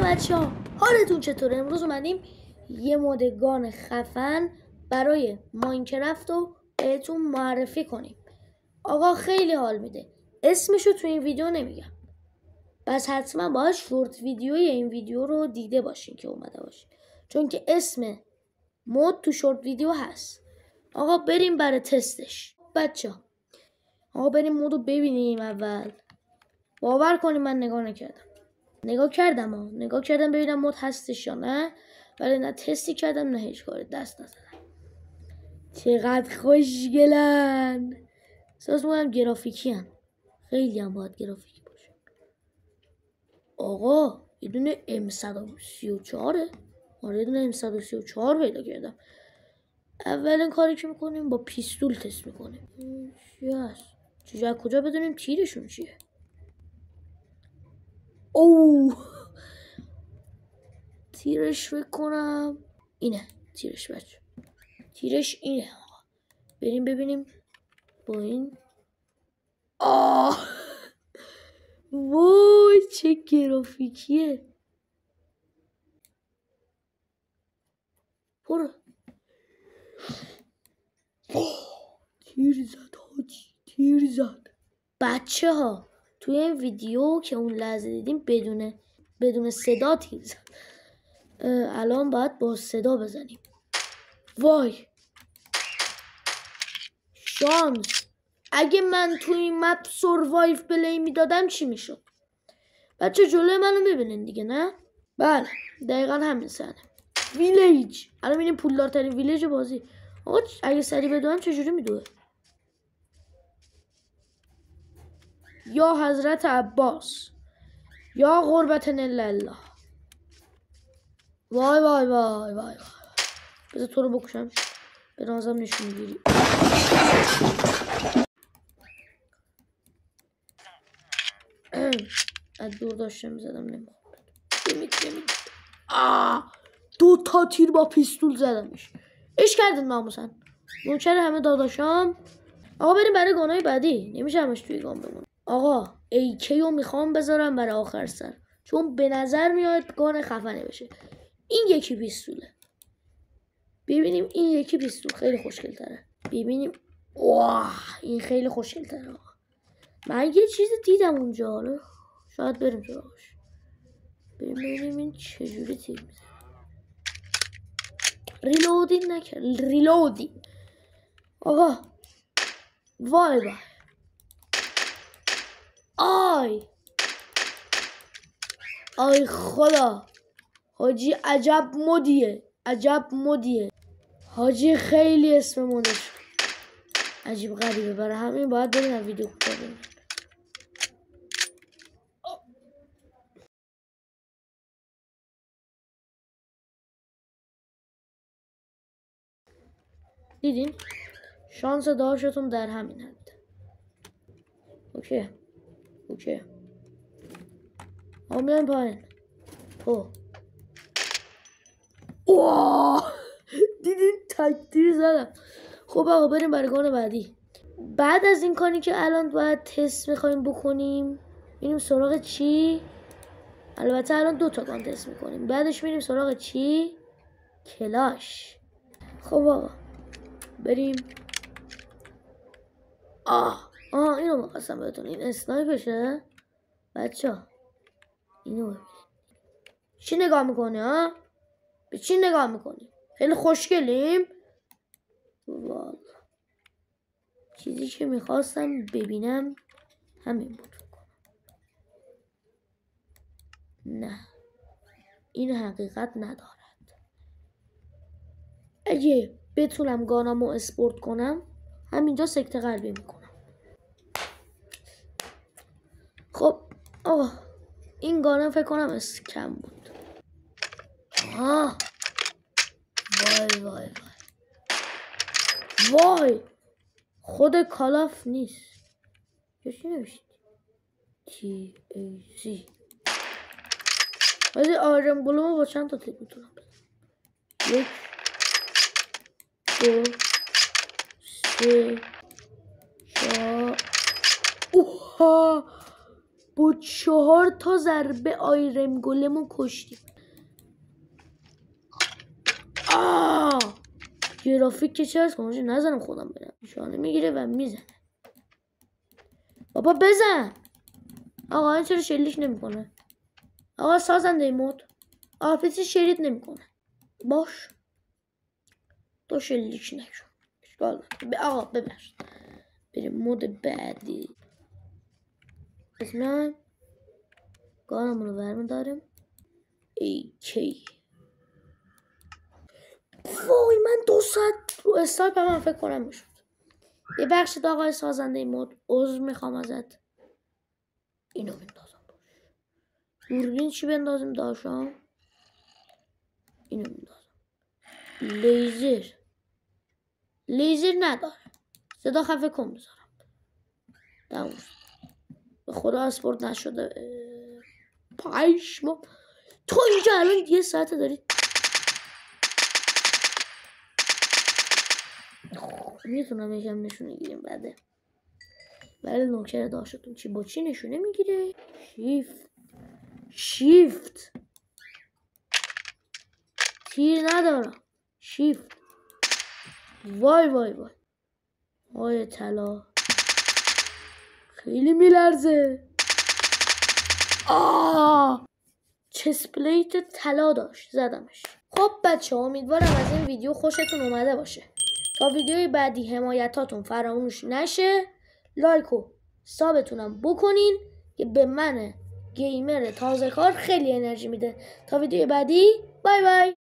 بچه‌ها، حالتون چطوره؟ امروز اومدیم یه مود گان خفن برای ماینکرافت رو بهتون معرفی کنیم. آقا خیلی حال میده. اسمشو تو این ویدیو نمیگم، بس حتما باید شورت ویدیوی این ویدیو رو دیده باشین که اومده باشین، چون که اسم مود تو شورت ویدیو هست. آقا بریم برای تستش. بچه‌ها آقا بریم مود رو ببینیم. اول باور کنیم من نگاه نکردم. نگاه کردم ببینم مود هستش یا نه، ولی نه تستی کردم نه هیچ کاری دست نزدم. چقدر خوشگلن. احساس می‌کنم گرافیکی هن. خیلی هم باید گرافیکی باشه. آقا یه دونه M134 آره یه دونه M134 پیدا کردم. اولین کاری که میکنیم با پیستول تست میکنیم. چی هست؟ چیزی از کجا بدونیم تیرشون چیه؟ اوه تیرش بکنم اینه. تیرش بچه تیرش اینه. بریم ببینیم با این. وای چه گرافیکیه. برو. تیر زد حاجی، تیر زد. بچه ها توی این ویدیو که اون لحظه دیدیم بدون صدا تیر زد. الان باید با صدا بزنیم. وای شانس. اگه من توی این مپ سروایو پلی میدادم چی میشد؟ بچه جلوی منو میبینین دیگه نه؟ بله دقیقا همین سنه. ویلیج. الان میبینیم پولدارترین ویلیج بازی. آقا اگه سری بدوهم چجوری میدوه؟ یا حضرت عباس یا قربت الله. وای وای وای وای وای. بذار تو رو بکشم به نازم نشون میگیری. از دور داشتم میزدم نمیخورد. دو تا تیر با پیستول زدمش. اش کردن ناموسن. نوچر همه داداشام. آقا بریم برای گانای بعدی. نمیشه همش توی گان بمون. آقا AK رو میخوام بذارم برای آخر سر، چون به نظر میاد گان خفنه بشه. این یکی پیستوله. ببینیم این یکی پیستول خیلی خوشگل تره. ببینیم. واه این خیلی خوشگل تره. من یه چیز دیدم اونجا، حالا شاید بریم سراغش. ببینیم این چجوری تیر میزنه. ریلودینگ نکرد. ریلودینگ. آقا وای وای. آی خدا حاجی عجب مودیه حاجی. خیلی اسم مودش عجیب غریبه، برای همین باید بریم ویدیو کنیم. دیدین شانس داشتون در همین حد. اوکی میایم پایین. دیدین تکتیر زدم. خب آقا بریم برای گان بعدی. بعد از این کاری که الان باید تست میخوایم بکنیم میریم سراغ چی؟ البته الان 2 تا گان تست میکنیم، بعدش میریم سراغ چی؟ کلاش. خب آقا بریم. اینو میخواستم بهتون. این اسنایپشه بچه ها. اینو ببینید. چی نگاه میکنی ها؟ به چی نگاه میکنی؟ خیلی خوشگلیم. والا چیزی که میخواستم ببینم همین بود. نه این حقیقت ندارد. اگه بتونم گانامو اسپورت کنم همینجا سکته قلبی میکنم. خب آقا این گانم فکر کنم اسکم بود. وای خود کالاف نیست. چی نوشتی؟ TAC. ولی آرم بلومو با چند تا تیپ میتونم بزنم. 1 2 3 4. با 4 تا ضربه آیرم گولمو کشتیم. گرافیک که چه هست کنمشه نزنم خودم برم. نشانه میگیره و میزنه. بابا بزن. آقا این چرا شلیک نمیکنه؟ آقا سازنده مود آفیسی شرید نمیکنه. باش تو شلیک نشون. اشکال نداره. آقا ببخشید. بریم مود بعدی. اسمم گانمون رو برمیداریم. کی وای من 2 ساعت رو استارپ هم فکر کنم میشد. یه بخشید آقای سازنده مود عذر میخوام ازت. اینو میندازم باش. دوربین چی بندازیم داشتم؟ اینو میندازم. لیزر نداره. صدا خفه کن بذارم. تموم شد. به خدا اسپورت نشده. پایشما تو اینجا الان 1 ساعت داری میتونم یکم نشونه گیریم بعده. بله نوکر داشتون چی با چی نشونه میگیره؟ شیفت تیر ندارم. شیفت وای آیه طلا خیلی میلرزه. چست پلیت طلا داشت زدمش. خب بچه امیدوارم از این ویدیو خوشتون اومده باشه. تا ویدیوی بعدی حمایتاتون فراموش نشه. لایک و سابتونم بکنین که به من گیمر تازه کار خیلی انرژی میده. تا ویدیوی بعدی بای بای.